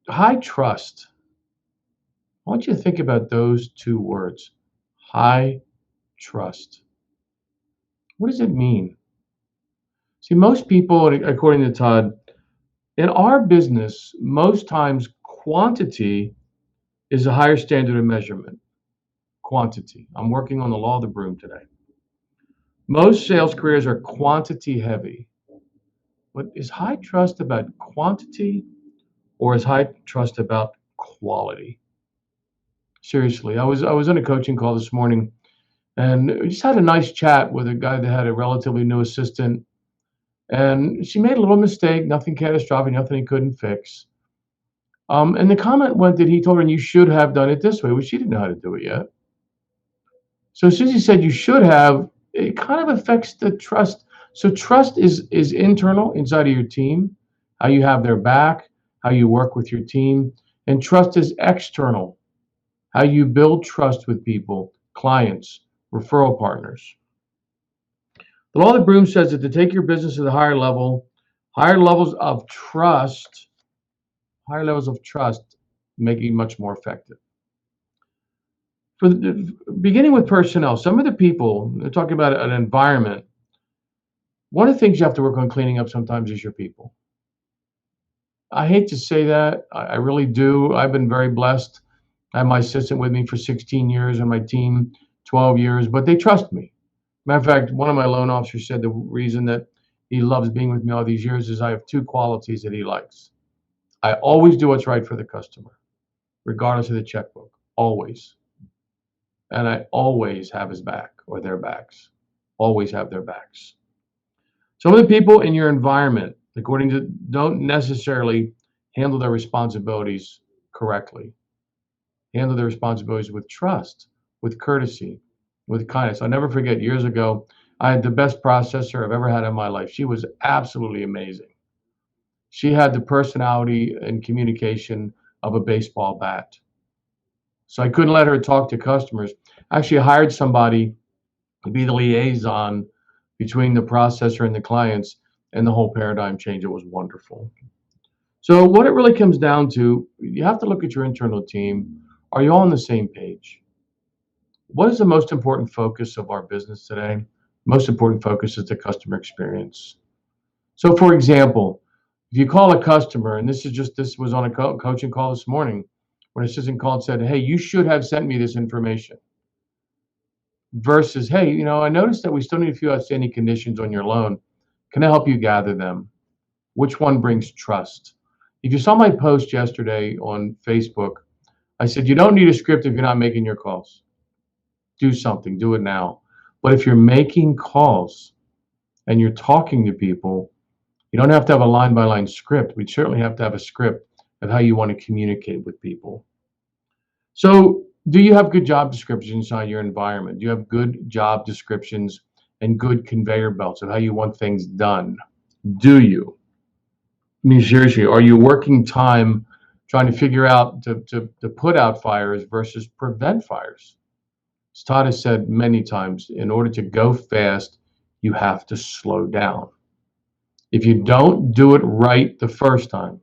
High trust. I want you to think about those two words. High trust. What does it mean? See, most people, according to Todd, in our business, most times quantity is a higher standard of measurement. Quantity. I'm working on the law of the broom today. Most sales careers are quantity heavy. But is high trust about quantity or is high trust about quality? Seriously, I was on a coaching call this morning and we just had a nice chat with a guy that had a relatively new assistant. And she made a little mistake, nothing catastrophic, nothing he couldn't fix. And the comment went that he told her, you should have done it this way. Well, she didn't know how to do it yet. So as soon as he said you should have, it kind of affects the trust. So trust is internal inside of your team, how you have their back, how you work with your team, and trust is external, how you build trust with people, clients, referral partners. The law of the broom says that to take your business to the higher level, higher levels of trust, higher levels of trust make you much more effective. For the, beginning with personnel, some of the people, they're talking about an environment. One of the things you have to work on cleaning up sometimes is your people. I hate to say that. I really do. I've been very blessed. I have my assistant with me for 16 years and my team 12 years, but they trust me. Matter of fact, one of my loan officers said the reason that he loves being with me all these years is I have two qualities that he likes. I always do what's right for the customer, regardless of the checkbook, always. And I always have his back or their backs, always have their backs. Some of the people in your environment, according to, don't necessarily handle their responsibilities correctly. Handle their responsibilities with trust, with courtesy, with kindness. I'll never forget years ago, I had the best processor I've ever had in my life. She was absolutely amazing. She had the personality and communication of a baseball bat. So I couldn't let her talk to customers. I actually hired somebody to be the liaison between the processor and the clients, and the whole paradigm change. It was wonderful. So what it really comes down to, you have to look at your internal team. Are you all on the same page? What is the most important focus of our business today? Most important focus is the customer experience. So for example, if you call a customer, and this was on a coaching call this morning, when an assistant called and said, hey, you should have sent me this information, versus, hey, I noticed that we still need a few outstanding conditions on your loan. Can I help you gather them? Which one brings trust? If you saw my post yesterday on Facebook, I said, you don't need a script if you're not making your calls. Do something, do it now. But if you're making calls and you're talking to people, you don't have to have a line by line script. We certainly have to have a script of how you want to communicate with people. So, do you have good job descriptions inside your environment? Do you have good job descriptions and good conveyor belts of how you want things done? Do you? I mean, seriously, are you working time trying to figure out to put out fires versus prevent fires? As Todd has said many times, in order to go fast, you have to slow down. If you don't do it right the first time,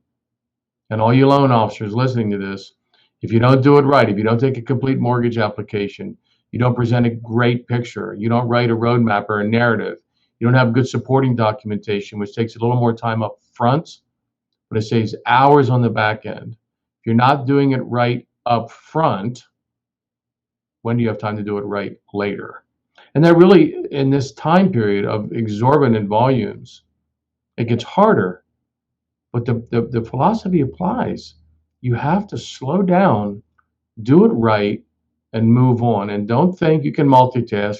and all you loan officers listening to this, if you don't do it right, if you don't take a complete mortgage application, you don't present a great picture, you don't write a roadmap or a narrative, you don't have good supporting documentation, which takes a little more time up front, but it saves hours on the back end. If you're not doing it right up front, when do you have time to do it right later? And that really, in this time period of exorbitant volumes, it gets harder. But the philosophy applies. You have to slow down, do it right, and move on. And don't think you can multitask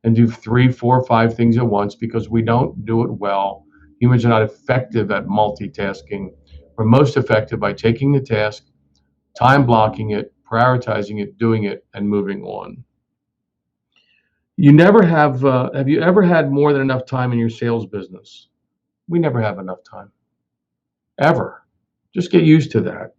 and do 3, 4, 5 things at once, because we don't do it well. Humans are not effective at multitasking. We're most effective by taking the task, time blocking it, prioritizing it, doing it, and moving on. You never have you ever had more than enough time in your sales business? We never have enough time, ever. Just get used to that.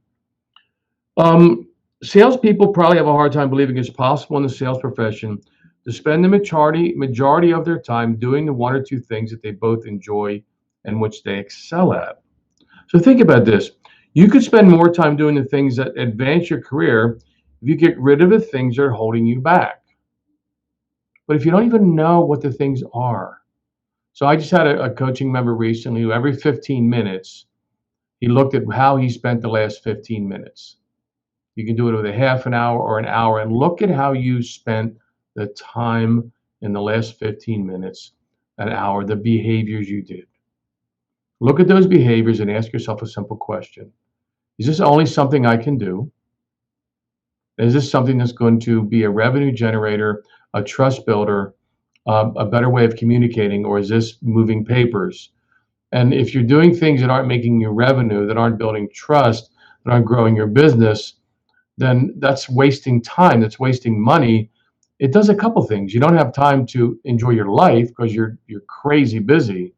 Salespeople probably have a hard time believing it's possible in the sales profession to spend the majority of their time doing the one or two things that they both enjoy and which they excel at. So think about this. You could spend more time doing the things that advance your career if you get rid of the things that are holding you back. But if you don't even know what the things are, so I just had a coaching member recently who every 15 minutes, he looked at how he spent the last 15 minutes. You can do it with a half an hour or an hour and look at how you spent the time in the last 15 minutes, an hour, the behaviors you did. Look at those behaviors and ask yourself a simple question. Is this only something I can do? Is this something that's going to be a revenue generator, a trust builder, a better way of communicating, or is this moving papers? And if you're doing things that aren't making you revenue, that aren't building trust, that aren't growing your business, then that's wasting time, that's wasting money. It does a couple things. You don't have time to enjoy your life because you're crazy busy.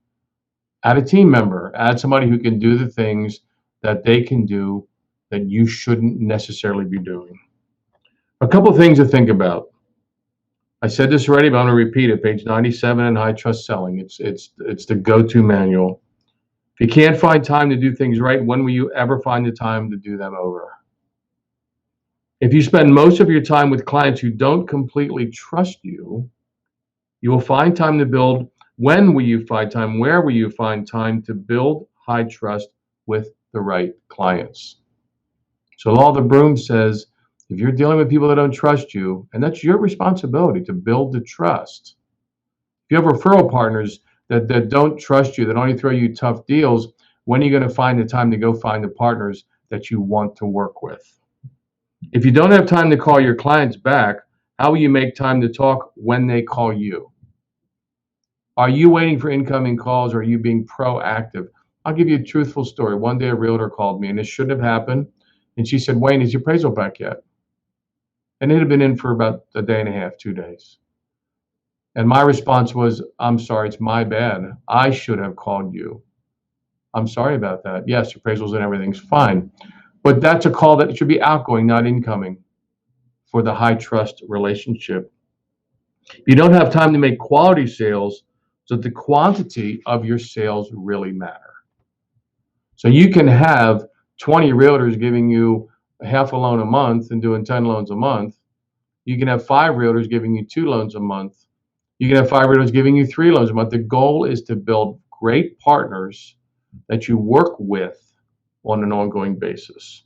Add a team member, add somebody who can do the things that they can do that you shouldn't necessarily be doing. A couple things to think about. I said this already, but I'm going to repeat it. Page 97 in High Trust Selling. It's the go-to manual. If you can't find time to do things right, when will you ever find the time to do them over? If you spend most of your time with clients who don't completely trust you, you will find time to build. When will you find time? Where will you find time to build high trust with the right clients? So Law of the Broom says, if you're dealing with people that don't trust you, and that's your responsibility to build the trust. If you have referral partners that don't trust you, that only throw you tough deals, when are you going to find the time to go find the partners that you want to work with? If you don't have time to call your clients back, how will you make time to talk when they call you? Are you waiting for incoming calls or are you being proactive? I'll give you a truthful story. One day a realtor called me and this shouldn't have happened. And she said, Wayne, is your appraisal back yet? And it had been in for about a day and a half, 2 days. And my response was, I'm sorry, it's my bad. I should have called you. I'm sorry about that. Yes, appraisals and everything's fine. But that's a call that should be outgoing, not incoming for the high trust relationship. You don't have time to make quality sales, so the quantity of your sales really matter. So you can have 20 realtors giving you half a loan a month and doing 10 loans a month. You can have 5 realtors giving you 2 loans a month. You can have 5 realtors giving you 3 loans a month. The goal is to build great partners that you work with on an ongoing basis.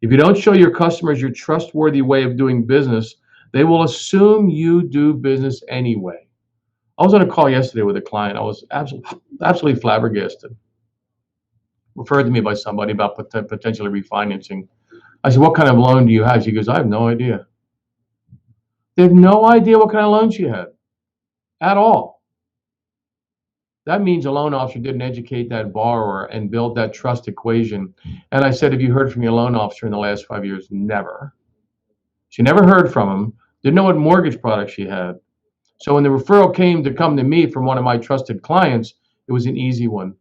If you don't show your customers your trustworthy way of doing business, they will assume you do business anyway. I was on a call yesterday with a client. I was absolutely flabbergasted. Referred to me by somebody about potentially refinancing. I said, what kind of loan do you have? She goes, I have no idea. They have no idea what kind of loan she had at all. That means a loan officer didn't educate that borrower and build that trust equation. And I said, have you heard from your loan officer in the last 5 years? Never. She never heard from him, didn't know what mortgage product she had. So when the referral came to come to me from one of my trusted clients, it was an easy one.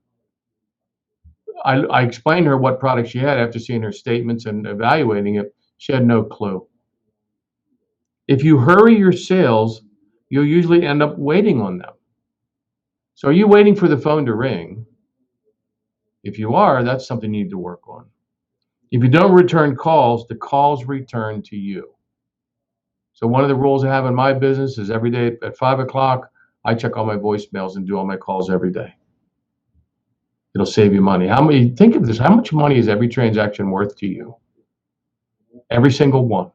I explained to her what product she had after seeing her statements and evaluating it. She had no clue. If you hurry your sales, you'll usually end up waiting on them. So are you waiting for the phone to ring? If you are, that's something you need to work on. If you don't return calls, the calls return to you. So one of the rules I have in my business is every day at 5 o'clock, I check all my voicemails and do all my calls every day. It'll save you money. Think of this, how much money is every transaction worth to you? Every single one.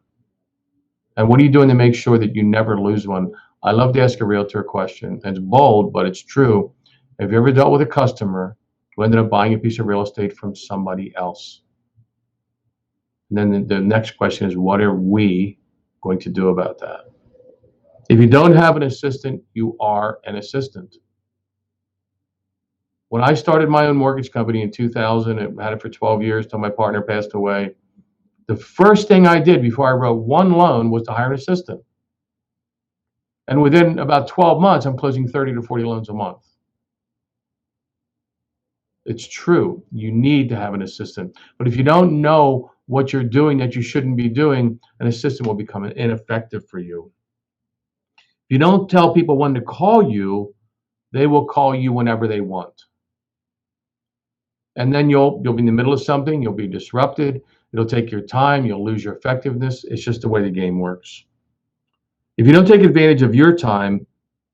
And what are you doing to make sure that you never lose one? I love to ask a realtor a question. It's bold, but it's true. Have you ever dealt with a customer who ended up buying a piece of real estate from somebody else? And then the next question is, what are we going to do about that? If you don't have an assistant, you are an assistant. When I started my own mortgage company in 2000, I had it for 12 years till my partner passed away. The first thing I did before I wrote one loan was to hire an assistant. And within about 12 months, I'm closing 30 to 40 loans a month. It's true. You need to have an assistant. But if you don't know what you're doing that you shouldn't be doing, an assistant will become ineffective for you. If you don't tell people when to call you, they will call you whenever they want. And then you'll be in the middle of something, you'll be disrupted, it'll take your time, you'll lose your effectiveness. It's just the way the game works. If you don't take advantage of your time,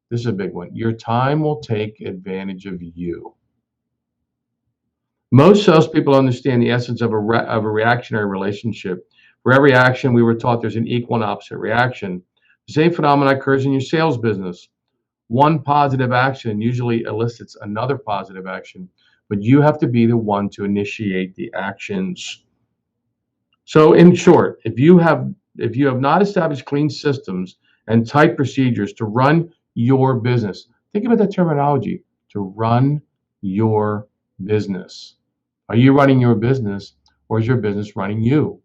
this is a big one. Your time will take advantage of you. Most salespeople understand the essence of of a reactionary relationship. For every action, we were taught there's an equal and opposite reaction. The same phenomenon occurs in your sales business. One positive action usually elicits another positive action, but you have to be the one to initiate the actions. So in short, if you have not established clean systems and tight procedures to run your business, think about that terminology, to run your business. Are you running your business, or is your business running you?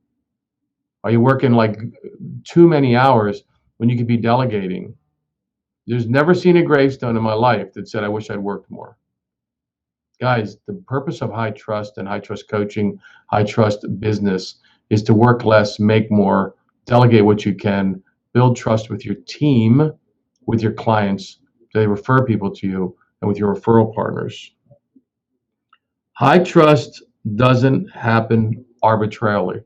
Are you working like too many hours when you could be delegating? There's never seen a gravestone in my life that said I wish I'd worked more. Guys, the purpose of high trust and high trust coaching, high trust business is to work less, make more, delegate what you can, build trust with your team, with your clients. They refer people to you, and with your referral partners. High trust doesn't happen arbitrarily.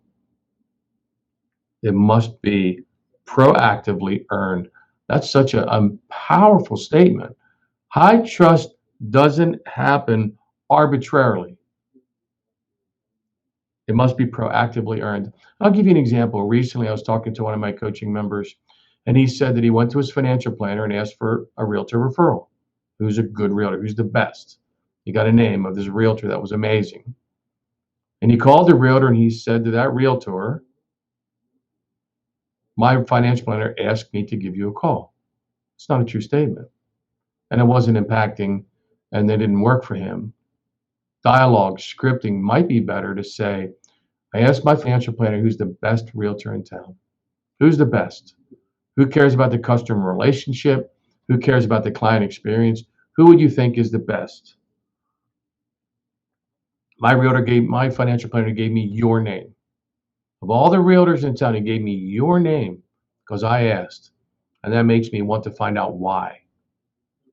It must be proactively earned. That's such a powerful statement. High trust doesn't happen arbitrarily. It must be proactively earned. I'll give you an example. Recently, I was talking to one of my coaching members, and he said that he went to his financial planner and asked for a realtor referral. Who's a good realtor? Who's the best? He got a name of this realtor that was amazing. And he called the realtor and he said to that realtor, my financial planner asked me to give you a call. It's not a true statement. And it wasn't impacting, and they didn't work for him. Dialogue, scripting might be better to say, I asked my financial planner who's the best realtor in town. Who's the best? Who cares about the customer relationship? Who cares about the client experience? Who would you think is the best? My financial planner gave me your name. Of all the realtors in town, he gave me your name because I asked. And that makes me want to find out why.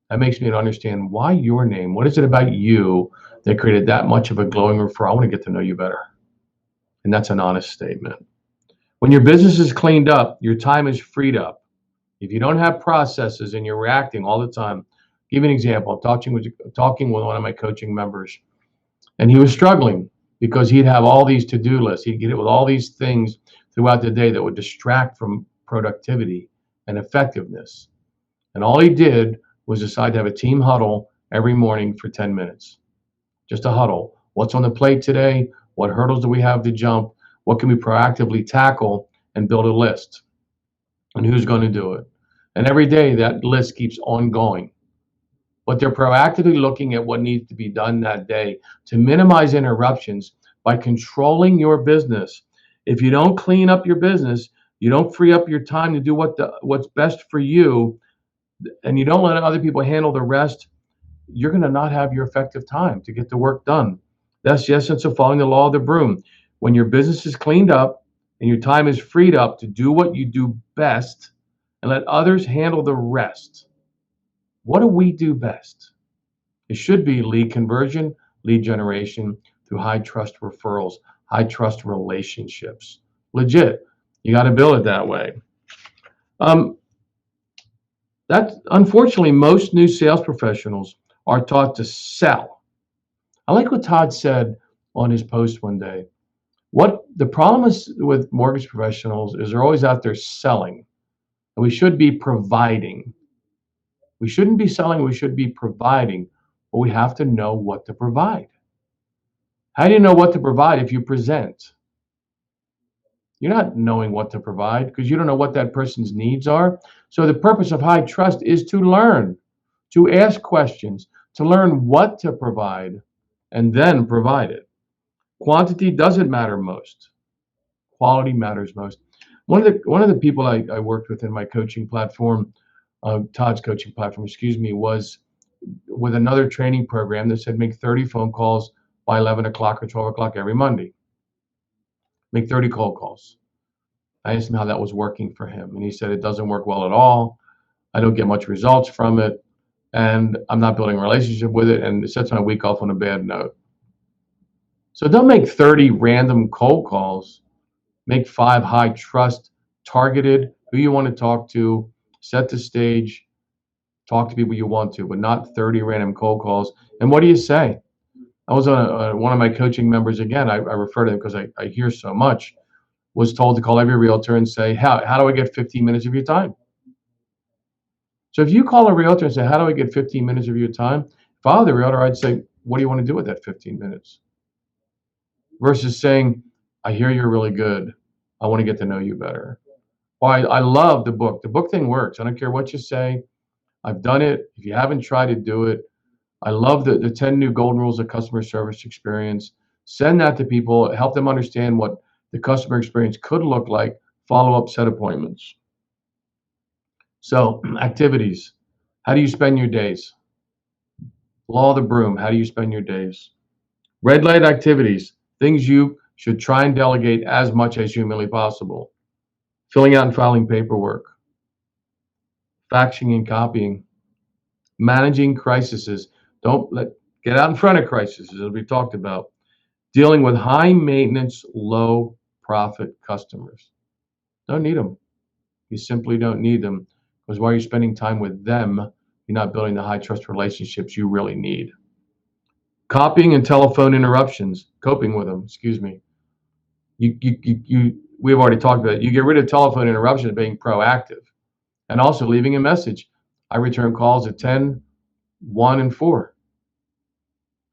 That makes me understand why your name. What is it about you that created that much of a glowing referral? I want to get to know you better. And that's an honest statement. When your business is cleaned up, your time is freed up. If you don't have processes and you're reacting all the time, give you an example. I'm talking with one of my coaching members, and he was struggling because he'd have all these to-do lists. He'd get it with all these things throughout the day that would distract from productivity and effectiveness. And all he did was decide to have a team huddle every morning for 10 minutes. Just a huddle. What's on the plate today? What hurdles do we have to jump? What can we proactively tackle, and build a list? And who's going to do it? And every day that list keeps on going. But they're proactively looking at what needs to be done that day to minimize interruptions by controlling your business. If you don't clean up your business, you don't free up your time to do what's best for you, and you don't let other people handle the rest, you're going to not have your effective time to get the work done. That's the essence of following the law of the broom. When your business is cleaned up and your time is freed up to do what you do best and let others handle the rest. What do we do best? It should be lead conversion, lead generation through high trust referrals, high trust relationships. Legit. You got to build it that way. Um, that unfortunately, most new sales professionals are taught to sell. I like what Todd said on his post one day. What the problem is with mortgage professionals is they're always out there selling, and we should be providing. We shouldn't be selling, we should be providing, but we have to know what to provide. How do you know what to provide if you present? You're not knowing what to provide because you don't know what that person's needs are. So the purpose of high trust is to learn, to ask questions, to learn what to provide, and then provide it. Quantity doesn't matter most. Quality matters most. One of the people I worked with in my coaching platform, Todd's coaching platform, excuse me, was with another training program that said make 30 phone calls by 11 o'clock or 12 o'clock every Monday. Make 30 cold calls. I asked him how that was working for him, and he said it doesn't work well at all. I don't get much results from it, and I'm not building a relationship with it, and it sets my week off on a bad note. So don't make 30 random cold calls. Make 5 high trust, targeted, who you want to talk to, set the stage, talk to people you want to, but not 30 random cold calls. And what do you say? I was on one of my coaching members again. I refer to them because I hear so much. Was told to call every realtor and say, how do I get 15 minutes of your time? So if you call a realtor and say, how do I get 15 minutes of your time? If I were the realtor, I'd say, what do you want to do with that 15 minutes? Versus saying, I hear you're really good. I want to get to know you better. Well, I love the book. The book thing works. I don't care what you say. I've done it. If you haven't tried to do it, I love the 10 new golden rules of customer service experience. Send that to people, help them understand what the customer experience could look like, follow up set appointments. So, activities. How do you spend your days? Law of the broom. How do you spend your days? Red light activities. Things you should try and delegate as much as humanly possible. Filling out and filing paperwork, faxing and copying, managing crises. Don't let get out in front of crises, as we talked about. Dealing with high maintenance, low profit customers. Don't need them. You simply don't need them because while you're spending time with them, you're not building the high trust relationships you really need. Copying and telephone interruptions, coping with them, excuse me. We've already talked about it. You get rid of telephone interruptions, being proactive, and also leaving a message. I return calls at 10, 1, and 4.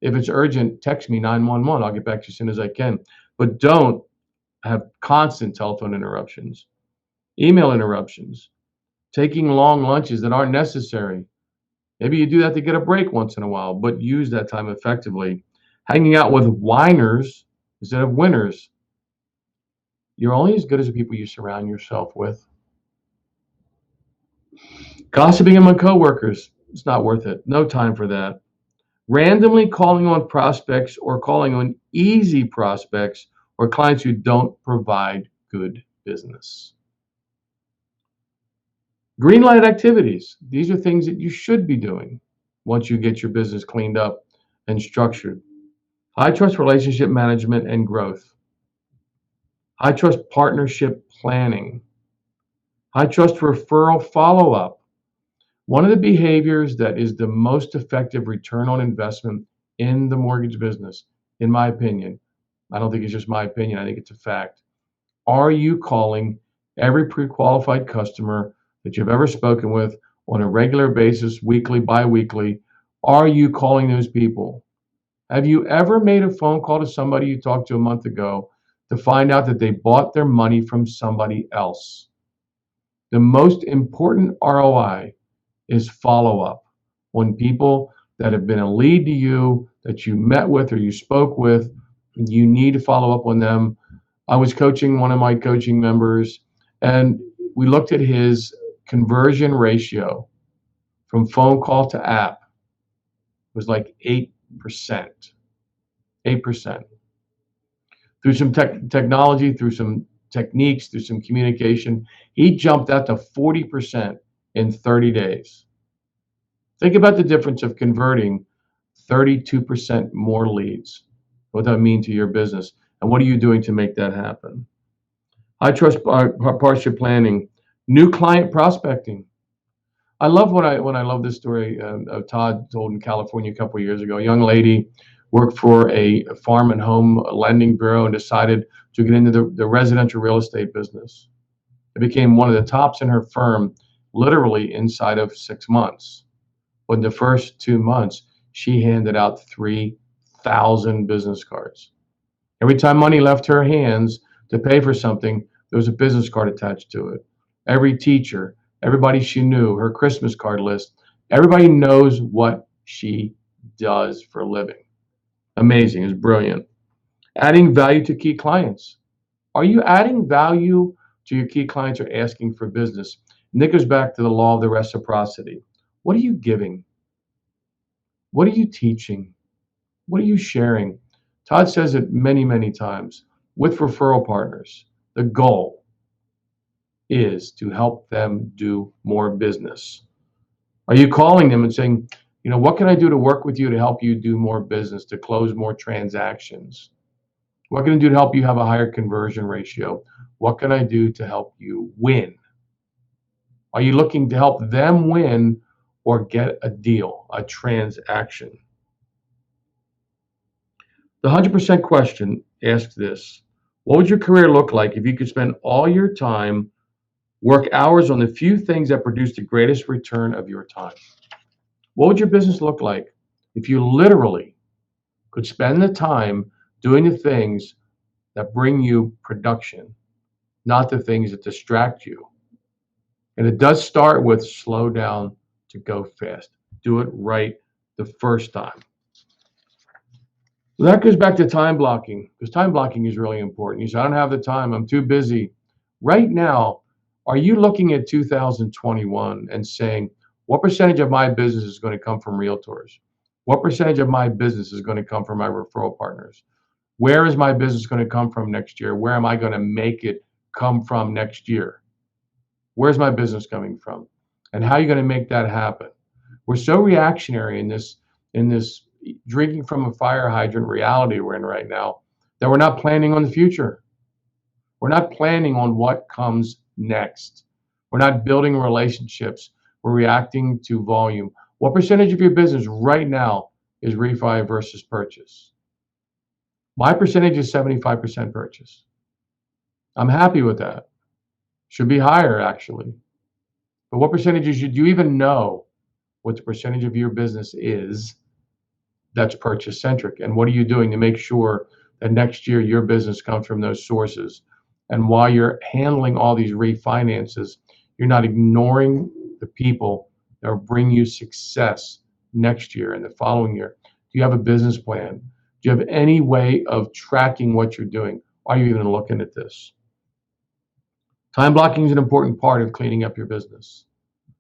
If it's urgent, text me 911. I'll get back to you as soon as I can. But don't have constant telephone interruptions, email interruptions, taking long lunches that aren't necessary. Maybe you do that to get a break once in a while, but use that time effectively. Hanging out with whiners instead of winners. You're only as good as the people you surround yourself with. Gossiping among coworkers, it's not worth it. No time for that. Randomly calling on prospects or calling on easy prospects or clients who don't provide good business. Green light activities. These are things that you should be doing once you get your business cleaned up and structured. High trust relationship management and growth. High trust partnership planning. High trust referral follow up. One of the behaviors that is the most effective return on investment in the mortgage business, in my opinion, I don't think it's just my opinion, I think it's a fact. Are you calling every pre qualified customer that you've ever spoken with on a regular basis, weekly, bi weekly? Are you calling those people? Have you ever made a phone call to somebody you talked to a month ago to find out that they bought their money from somebody else? The most important ROI is follow up on people that have been a lead to you, that you met with or you spoke with. You need to follow up on them. I was coaching one of my coaching members, and we looked at his conversion ratio from phone call to app. It was like 8%. 8%. Through some technology, through some techniques, through some communication, he jumped out to 40% in 30 days. Think about the difference of converting 32% more leads. What that mean to your business, and what are you doing to make that happen? I trust partnership planning, new client prospecting. I love when I love this story of Todd told in California a couple of years ago. A young lady worked for a farm and home lending bureau and decided to get into the residential real estate business. It became one of the tops in her firm, literally inside of 6 months. But in the first 2 months, she handed out 3,000 business cards. Every time money left her hands to pay for something, there was a business card attached to it. Every teacher, everybody she knew, her Christmas card list, everybody knows what she does for a living. Amazing, it's brilliant. Adding value to key clients. Are you adding value to your key clients or asking for business? And that goes back to the law of the reciprocity. What are you giving? What are you teaching? What are you sharing? Todd says it many, many times with referral partners. The goal is to help them do more business. Are you calling them and saying, what can I do to work with you to help you do more business, to close more transactions? What can I do to help you have a higher conversion ratio? What can I do to help you win? Are you looking to help them win or get a deal, a transaction? The 100% question asks this: what would your career look like if you could spend all your time, work hours on the few things that produce the greatest return of your time? What would your business look like if you literally could spend the time doing the things that bring you production, not the things that distract you? And it does start with slow down to go fast. Do it right the first time. So that goes back to time blocking, because time blocking is really important. You say, I don't have the time, I'm too busy. Right now, are you looking at 2021 and saying, what percentage of my business is going to come from realtors? What percentage of my business is going to come from my referral partners? Where is my business going to come from next year? Where am I going to make it come from next year? Where's my business coming from? And how are you going to make that happen? We're so reactionary in this drinking from a fire hydrant reality we're in right now that we're not planning on the future. We're not planning on what comes next. We're not building relationships. We're reacting to volume. What percentage of your business right now is refi versus purchase? My percentage is 75% purchase. I'm happy with that. Should be higher, actually. But what percentages should you even know what the percentage of your business is that's purchase centric? And what are you doing to make sure that next year your business comes from those sources? And while you're handling all these refinances, you're not ignoring the people that will bring you success next year and the following year. Do you have a business plan? Do you have any way of tracking what you're doing? Are you even looking at this? Time blocking is an important part of cleaning up your business,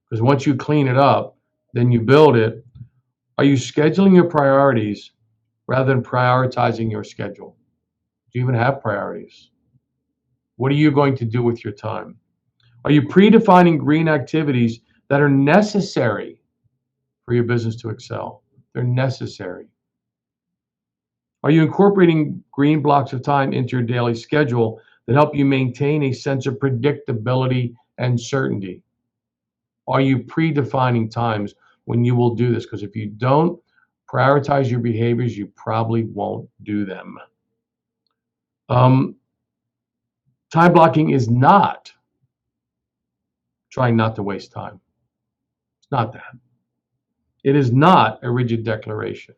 because once you clean it up, then you build it. Are you scheduling your priorities rather than prioritizing your schedule? Do you even have priorities? What are you going to do with your time? Are you predefining green activities that are necessary for your business to excel? They're necessary. Are you incorporating green blocks of time into your daily schedule that help you maintain a sense of predictability and certainty? Are you predefining times when you will do this? Because if you don't prioritize your behaviors, you probably won't do them. Um, Time blocking is not trying not to waste time. It's not that. It is not a rigid declaration.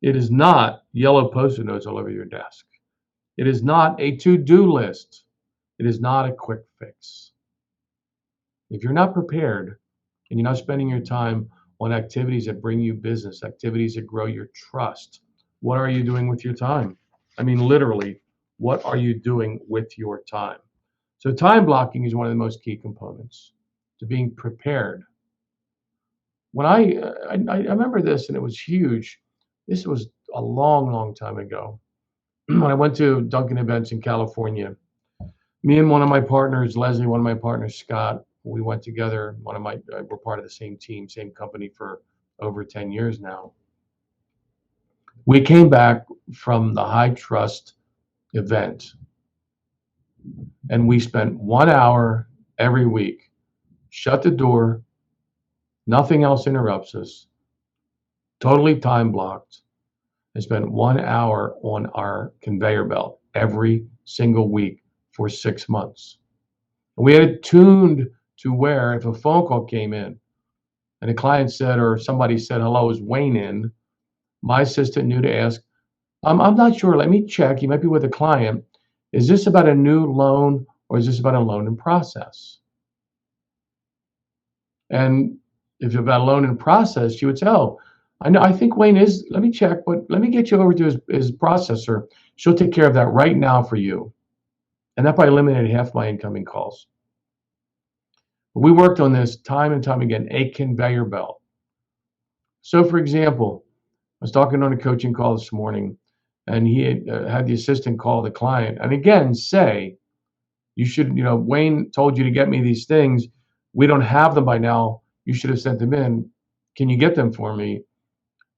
It is not yellow post-it notes all over your desk. It is not a to-do list. It is not a quick fix. If you're not prepared and you're not spending your time on activities that bring you business, activities that grow your trust, what are you doing with your time? I mean, literally, what are you doing with your time? So time blocking is one of the most key components to being prepared. When I remember this, and it was huge. This was a long, long time ago. When I went to Dunkin' events in California, me and one of my partners, Leslie, one of my partners, Scott, we went together. We're part of the same team, same company for over 10 years now. We came back from the high trust event, and we spent 1 hour every week, shut the door, nothing else interrupts us, totally time blocked, and spent 1 hour on our conveyor belt every single week for 6 months. And we had it tuned to where if a phone call came in and a client said, or somebody said, hello, is Wayne in? My assistant knew to ask, I'm not sure, let me check. You might be with a client. Is this about a new loan or is this about a loan in process? And if it's about a loan in process, she would say, oh, I know, I think Wayne is, let me check, but let me get you over to his processor. She'll take care of that right now for you. And that probably eliminated half my incoming calls. But we worked on this time and time again, a conveyor belt. So for example, I was talking on a coaching call this morning, and he had the assistant call the client. And again, say, you should, Wayne told you to get me these things. We don't have them by now. You should have sent them in. Can you get them for me?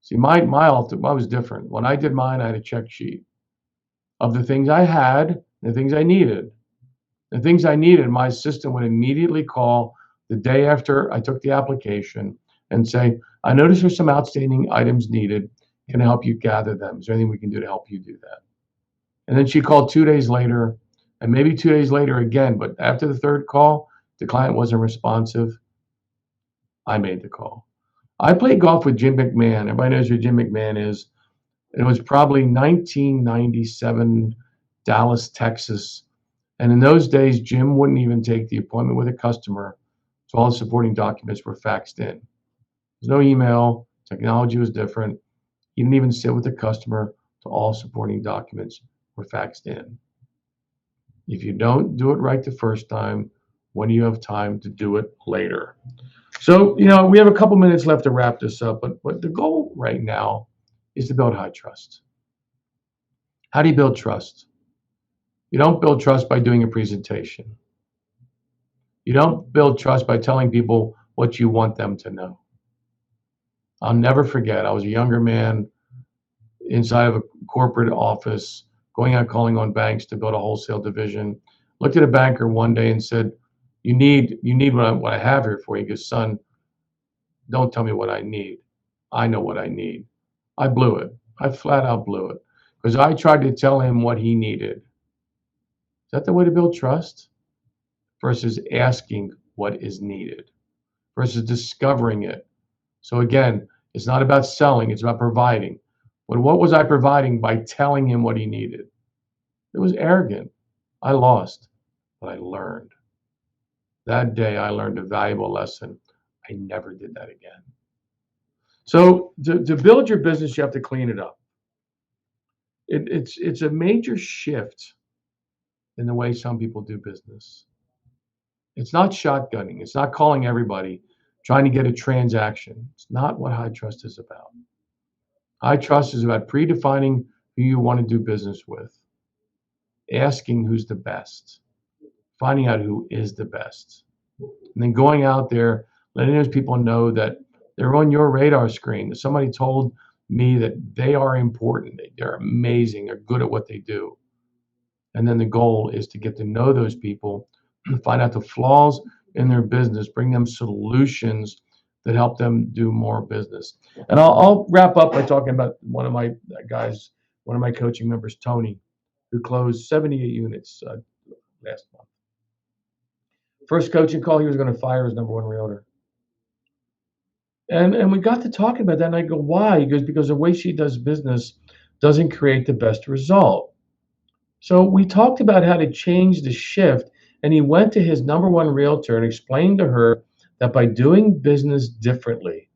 See, my was different. When I did mine, I had a check sheet. of the things I had, the things I needed. The things I needed, my assistant would immediately call the day after I took the application and say, I noticed there's some outstanding items needed. Can I help you gather them? Is there anything we can do to help you do that? And then she called 2 days later, and maybe 2 days later again. But after the third call, the client wasn't responsive. I made the call. I played golf with Jim McMahon. Everybody knows who Jim McMahon is. It was probably 1997, Dallas, Texas. And in those days, Jim wouldn't even take the appointment with a customer, so all the supporting documents were faxed in. There's no email, technology was different. He didn't even sit with the customer, so all supporting documents were faxed in. If you don't do it right the first time, when do you have time to do it later? So, we have a couple minutes left to wrap this up, but the goal right now is to build high trust. How do you build trust? You don't build trust by doing a presentation. You don't build trust by telling people what you want them to know. I'll never forget, I was a younger man inside of a corporate office, going out calling on banks to build a wholesale division. Looked at a banker one day and said, you need what I have here for you. He goes, son, don't tell me what I need. I know what I need. I blew it. I flat out blew it because I tried to tell him what he needed. Is that the way to build trust? Versus asking what is needed, versus discovering it. So again, it's not about selling, it's about providing. But what was I providing by telling him what he needed? It was arrogant. I lost, but I learned. That day I learned a valuable lesson. I never did that again. So to build your business, you have to clean it up. It's a major shift in the way some people do business. It's not shotgunning. It's not calling everybody, trying to get a transaction. It's not what high trust is about. High trust is about predefining who you want to do business with, asking who's the best, finding out who is the best, and then going out there, letting those people know that they're on your radar screen, that somebody told me that they are important, they're amazing, they're good at what they do. And then the goal is to get to know those people, find out the flaws in their business, bring them solutions that help them do more business. And I'll wrap up by talking about one of my guys, one of my coaching members, Tony, who closed 78 units last month. First coaching call, he was going to fire his number one realtor. And we got to talking about that, and I go, why? He goes, because the way she does business doesn't create the best result. So we talked about how to change the shift, and he went to his number one realtor and explained to her that by doing business differently,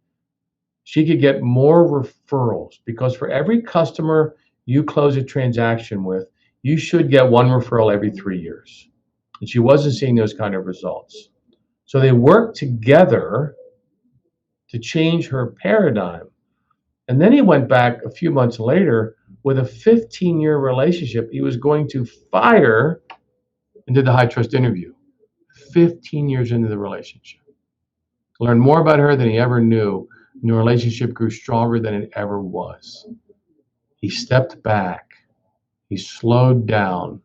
she could get more referrals, because for every customer you close a transaction with, you should get one referral every 3 years. And she wasn't seeing those kind of results. So they worked together to change her paradigm. And then he went back a few months later with a 15-year relationship. He was going to fire and did the high trust interview 15 years into the relationship. Learned more about her than he ever knew, and the relationship grew stronger than it ever was. He stepped back. He slowed down.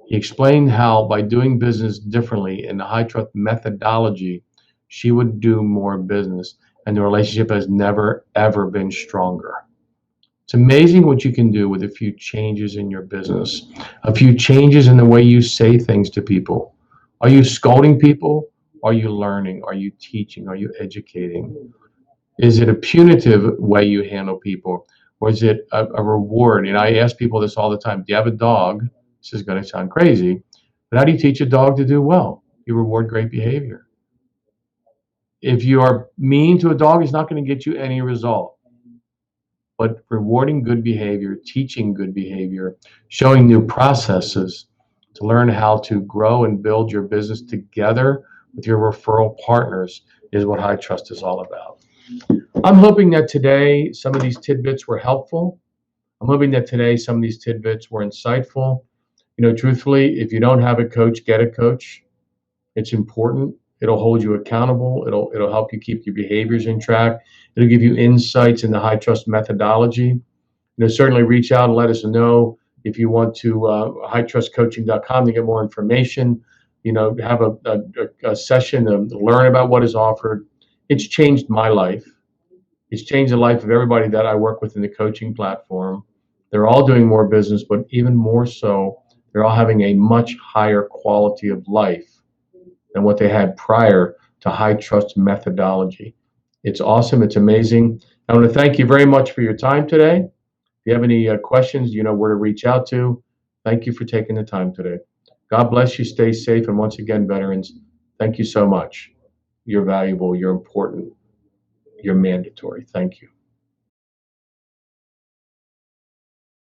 He explained how by doing business differently in the high trust methodology, she would do more business, and the relationship has never, ever been stronger. It's amazing what you can do with a few changes in your business, a few changes in the way you say things to people. Are you scolding people? Are you learning? Are you teaching? Are you educating? Is it a punitive way you handle people, or is it a reward? And I ask people this all the time. Do you have a dog? This is going to sound crazy, but how do you teach a dog to do well? You reward great behavior. If you are mean to a dog, it's not going to get you any result. But rewarding good behavior, teaching good behavior, showing new processes to learn how to grow and build your business together with your referral partners is what high trust is all about. I'm hoping that today some of these tidbits were helpful. I'm hoping that today some of these tidbits were insightful. Truthfully, if you don't have a coach, get a coach. It's important. It'll hold you accountable. It'll help you keep your behaviors in track. It'll give you insights in the high trust methodology. Certainly reach out and let us know If you want to, hightrustcoaching.com to get more information, have a session to learn about what is offered. It's changed my life. It's changed the life of everybody that I work with in the coaching platform. They're all doing more business, but even more so, they're all having a much higher quality of life than what they had prior to high trust methodology. It's awesome. It's amazing. I want to thank you very much for your time today. If you have any questions, you know where to reach out to. Thank you for taking the time today. God bless you. Stay safe. And once again, veterans, thank you so much. You're valuable. You're important. You're mandatory. Thank you.